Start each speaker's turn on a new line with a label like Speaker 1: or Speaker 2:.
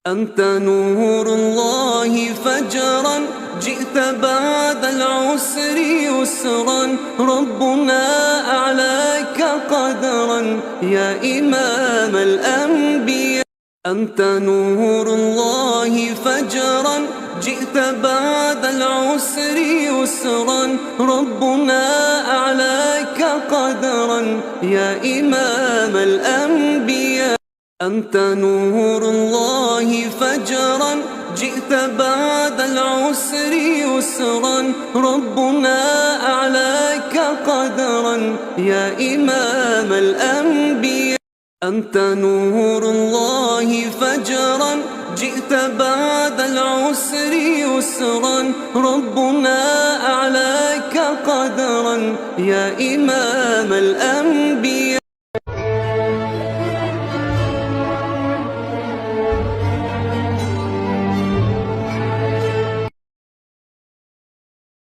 Speaker 1: أنت نور الله فجرا، جئت بعد العسر يسرا، ربنا أعلاك قدرا يا إمام الأنبياء. أنت نور الله فجرا، جئت بعد العسر يسرا، ربنا أعلاك قدرا يا إمام الأنبياء. أنت نور الله فجرا، جئت بعد العسر يسرا، ربنا أعلاك قدرا يا إمام الأنبياء. أنت نور الله فجرا، جئت بعد العسر يسرا، ربنا أعلاك قدرا يا إمام الأنبياء.